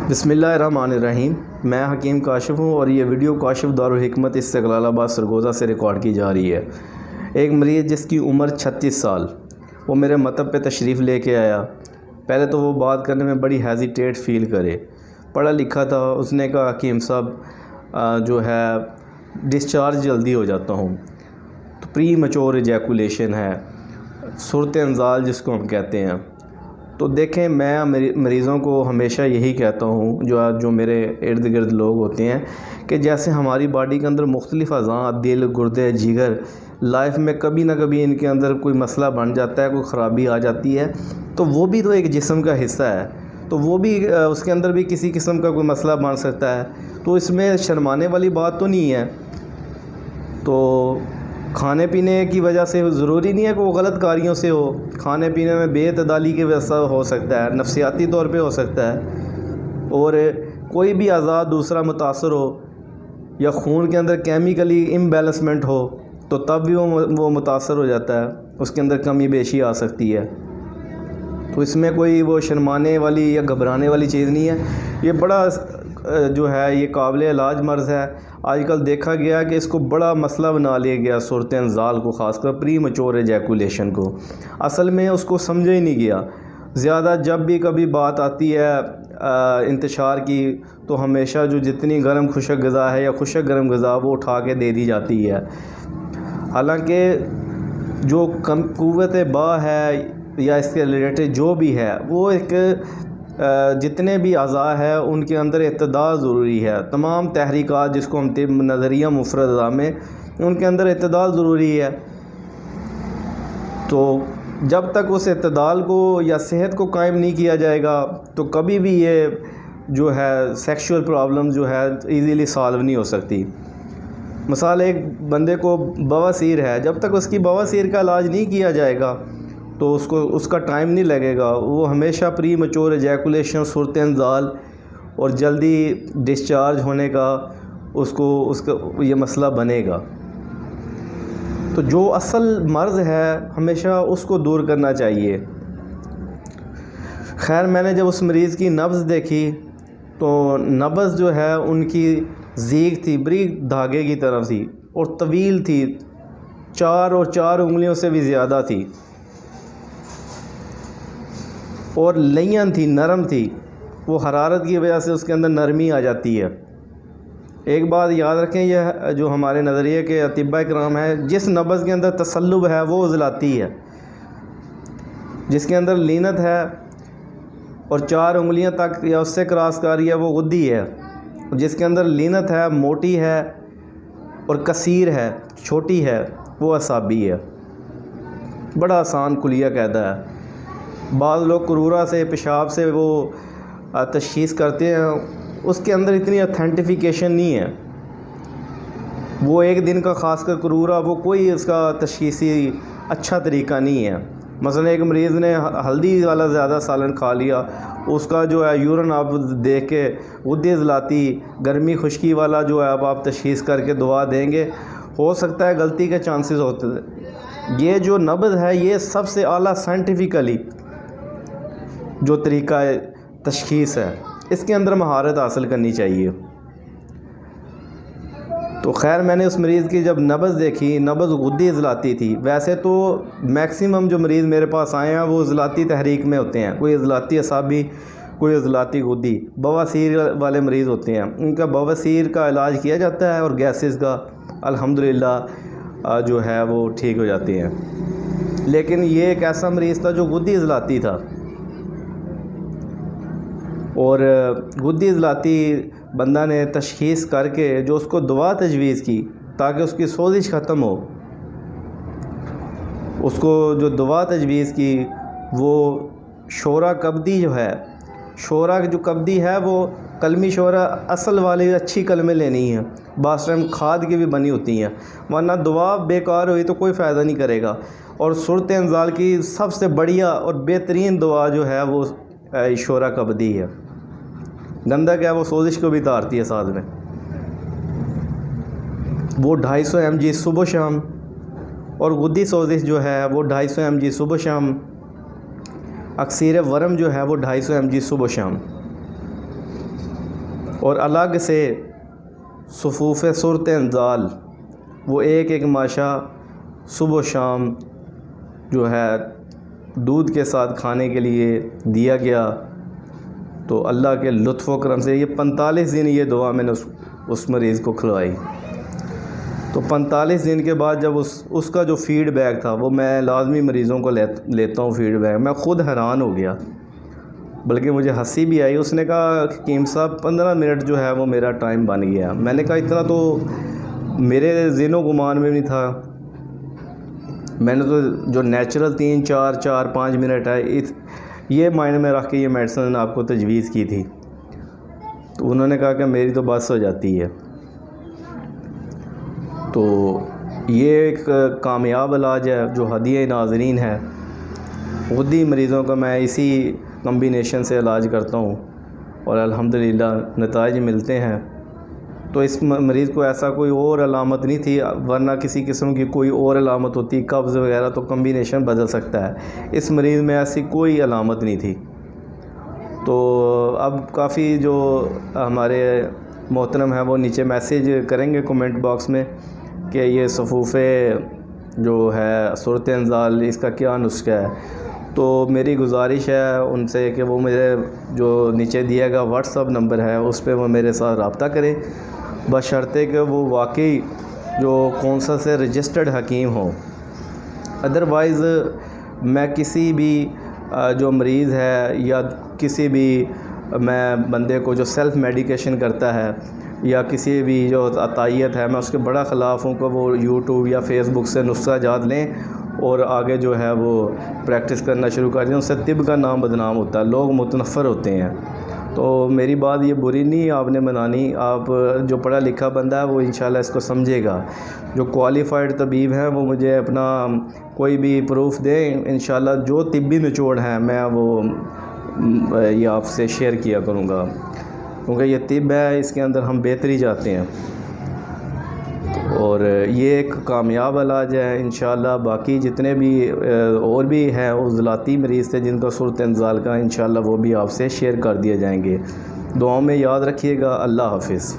بسم اللہ الرحمن الرحیم۔ میں حکیم کاشف ہوں اور یہ ویڈیو کاشف دارالحکمت استقلال آباد سرگودا سے ریکارڈ کی جا رہی ہے۔ ایک مریض جس کی عمر 36 سال وہ میرے مطب پہ تشریف لے کے آیا۔ پہلے تو وہ بات کرنے میں بڑی ہیزیٹیٹ فیل کرے، پڑھا لکھا تھا۔ اس نے کہا حکیم صاحب جو ہے ڈسچارج جلدی ہو جاتا ہوں، تو پری میچور ایجیکولیشن ہے، صورت انزال جس کو ہم کہتے ہیں۔ تو دیکھیں، میں مریضوں کو ہمیشہ یہی کہتا ہوں، جو میرے ارد گرد لوگ ہوتے ہیں، کہ جیسے ہماری باڈی کے اندر مختلف اعضاء، دل، گردے، جگر، لائف میں کبھی نہ کبھی ان کے اندر کوئی مسئلہ بن جاتا ہے، کوئی خرابی آ جاتی ہے، تو وہ بھی تو ایک جسم کا حصہ ہے، تو وہ بھی اس کے اندر بھی کسی قسم کا کوئی مسئلہ بن سکتا ہے۔ تو اس میں شرمانے والی بات تو نہیں ہے۔ تو کھانے پینے کی وجہ سے ضروری نہیں ہے کہ وہ غلط کاریوں سے ہو، کھانے پینے میں بے اعتدالی کی وجہ سے ہو سکتا ہے، نفسیاتی طور پہ ہو سکتا ہے، اور کوئی بھی اعضاء دوسرا متاثر ہو یا خون کے اندر کیمیکلی امبیلنسمنٹ ہو تو تب بھی وہ متاثر ہو جاتا ہے، اس کے اندر کمی بیشی آ سکتی ہے۔ تو اس میں کوئی وہ شرمانے والی یا گھبرانے والی چیز نہیں ہے۔ یہ بڑا جو ہے یہ قابل علاج مرض ہے۔ آج کل دیکھا گیا کہ اس کو بڑا مسئلہ بنا لیا گیا، صورت انزال کو، خاص کر پری میچور ایجیکولیشن کو۔ اصل میں اس کو سمجھا ہی نہیں گیا۔ زیادہ جب بھی کبھی بات آتی ہے انتشار کی، تو ہمیشہ جو جتنی گرم خشک غذا ہے یا خشک گرم غذا وہ اٹھا کے دے دی جاتی ہے، حالانکہ جو قوت با ہے یا اس کے ریلیٹڈ جو بھی ہے، وہ ایک جتنے بھی اعضاء ہیں ان کے اندر اعتدال ضروری ہے۔ تمام تحریکات جس کو ہم طب نظریہ مفرد اعضاء میں، ان کے اندر اعتدال ضروری ہے۔ تو جب تک اس اعتدال کو یا صحت کو قائم نہیں کیا جائے گا تو کبھی بھی یہ جو ہے سیکشول پرابلم جو ہے ایزیلی سالو نہیں ہو سکتی۔ مثال، ایک بندے کو بواسیر ہے، جب تک اس کی بواسیر کا علاج نہیں کیا جائے گا تو اس کا ٹائم نہیں لگے گا، وہ ہمیشہ پری میچور ایجیکولیشن، صورت انزال اور جلدی ڈسچارج ہونے کا اس کا یہ مسئلہ بنے گا۔ تو جو اصل مرض ہے ہمیشہ اس کو دور کرنا چاہیے۔ خیر، میں نے جب اس مریض کی نبض دیکھی تو نبض جو ہے ان کی زیگ تھی، بریک دھاگے کی طرف تھی اور طویل تھی، 4 انگلیوں سے بھی زیادہ تھی، اور لین تھی، نرم تھی۔ وہ حرارت کی وجہ سے اس کے اندر نرمی آ جاتی ہے۔ ایک بات یاد رکھیں، یہ جو ہمارے نظریے کے اطباء کرام ہیں، جس نبض کے اندر تصلب ہے وہ عضلاتی ہے، جس کے اندر لینت ہے اور 4 انگلیاں تک یا اس سے کراس کر رہی ہے وہ غدی ہے، جس کے اندر لینت ہے، موٹی ہے اور کثیر ہے، چھوٹی ہے، وہ اعصابی ہے۔ بڑا آسان کلیہ قاعدہ ہے۔ بعض لوگ کرورا سے، پیشاب سے وہ تشخیص کرتے ہیں، اس کے اندر اتنی اتھینٹیفیکیشن نہیں ہے۔ وہ ایک دن کا خاص کر کرورا، وہ کوئی اس کا تشخیصی اچھا طریقہ نہیں ہے۔ مثلا ایک مریض نے ہلدی والا زیادہ سالن کھا لیا، اس کا جو ہے یورن آپ دیکھ کے غدے عضلاتی، گرمی خشکی والا جو ہے اب آپ تشخیص کر کے دوا دیں گے، ہو سکتا ہے غلطی کے چانسز ہوتے ہیں۔ یہ جو نبض ہے یہ سب سے اعلیٰ سائنٹیفیکلی جو طریقہ تشخیص ہے، اس کے اندر مہارت حاصل کرنی چاہیے۔ تو خیر، میں نے اس مریض کی جب نبض دیکھی، نبض غدی عضلاتی تھی۔ ویسے تو میکسیمم جو مریض میرے پاس آئے ہیں وہ عضلاتی تحریک میں ہوتے ہیں، کوئی عضلاتی اعصابی، کوئی عضلاتی غدی، بواسیر والے مریض ہوتے ہیں۔ ان کا بواسیر کا علاج کیا جاتا ہے اور گیسز کا الحمدللہ جو ہے وہ ٹھیک ہو جاتے ہیں۔ لیکن یہ ایک ایسا مریض تھا جو غدی عضلاتی تھا، اور غدی عضلاتی بندہ نے تشخیص کر کے جو اس کو دوا تجویز کی تاکہ اس کی سوزش ختم ہو، اس کو جو دوا تجویز کی وہ شورا کبدی جو ہے، شورا جو کبدی ہے وہ کلمی شورا اصل والی اچھی کلمیں لینی ہیں، بعض ٹائم کھاد کی بھی بنی ہوتی ہیں، ورنہ دوا بیکار ہوئی تو کوئی فائدہ نہیں کرے گا۔ اور صورت انزال کی سب سے بڑھیا اور بہترین دوا جو ہے وہ شورا کبدی ہے۔ گندا کیا، وہ سوزش کو بھی اتارتی ہے ساتھ میں۔ وہ 250 mg صبح شام، اور غدی سوزش جو ہے وہ 250 mg صبح شام، اکثیر ورم جو ہے وہ 250 mg صبح شام۔ اور الگ سے صفوف صورت انزال وہ ایک ایک ماشا صبح و شام جو ہے دودھ کے ساتھ کھانے کے لیے دیا گیا. تو اللہ کے لطف و کرم سے یہ 45 دن یہ دعا میں نے اس مریض کو کھلوائی. تو 45 دن کے بعد جب اس کا جو فیڈ بیک تھا وہ میں لازمی مریضوں کو لیتا ہوں فیڈ بیک, میں خود حیران ہو گیا, بلکہ مجھے ہنسی بھی آئی. اس نے کہا حکیم صاحب 15 منٹ جو ہے وہ میرا ٹائم بن گیا. میں نے کہا اتنا تو میرے ذہن و گمان میں نہیں تھا, میں نے تو جو نیچرل 3-4-5 منٹ ہے یہ مائنڈ میں رکھ کے یہ میڈیسن آپ کو تجویز کی تھی. تو انہوں نے کہا کہ میری تو بس ہو جاتی ہے. تو یہ ایک کامیاب علاج ہے جو ہدیہ ناظرین ہے. خود ہی مریضوں کا میں اسی کمبینیشن سے علاج کرتا ہوں اور الحمدللہ نتائج ملتے ہیں. تو اس مریض کو ایسا کوئی اور علامت نہیں تھی, ورنہ کسی قسم کی کوئی اور علامت ہوتی قبض وغیرہ تو کمبینیشن بدل سکتا ہے. اس مریض میں ایسی کوئی علامت نہیں تھی. تو اب کافی جو ہمارے محترم ہیں وہ نیچے میسیج کریں گے کمنٹ باکس میں کہ یہ صفوف جو ہے صورت انزال اس کا کیا نسخہ ہے. تو میری گزارش ہے ان سے کہ وہ میرے جو نیچے دیا گیا واٹس ایپ نمبر ہے اس پہ وہ میرے ساتھ رابطہ کریں, بشرطے کہ وہ واقعی جو کونسل سے رجسٹرڈ حکیم ہوں. ادروائز میں کسی بھی جو مریض ہے یا کسی بھی میں بندے کو جو سیلف میڈیکیشن کرتا ہے یا کسی بھی جو عطائیت ہے, میں اس کے بڑا خلاف ہوں کہ وہ یوٹیوب یا فیس بک سے نسخہ جات لیں اور آگے جو ہے وہ پریکٹس کرنا شروع کر دیں. اس سے طب کا نام بدنام ہوتا ہے, لوگ متنفر ہوتے ہیں. تو میری بات یہ بری نہیں آپ نے منانی, آپ جو پڑھا لکھا بندہ ہے وہ انشاءاللہ اس کو سمجھے گا. جو کوالیفائڈ طبیب ہیں وہ مجھے اپنا کوئی بھی پروف دیں, انشاءاللہ جو طبی نچوڑ ہیں میں وہ یہ آپ سے شیئر کیا کروں گا, کیونکہ یہ طب ہے, اس کے اندر ہم بہتری چاہتے ہیں. اور یہ ایک کامیاب علاج ہے انشاءاللہ. باقی جتنے بھی اور بھی ہیں عضلاتی مریض تھے جن کا صورت انزال کا, انشاءاللہ وہ بھی آپ سے شیئر کر دیے جائیں گے. دعاؤں میں یاد رکھیے گا. اللہ حافظ.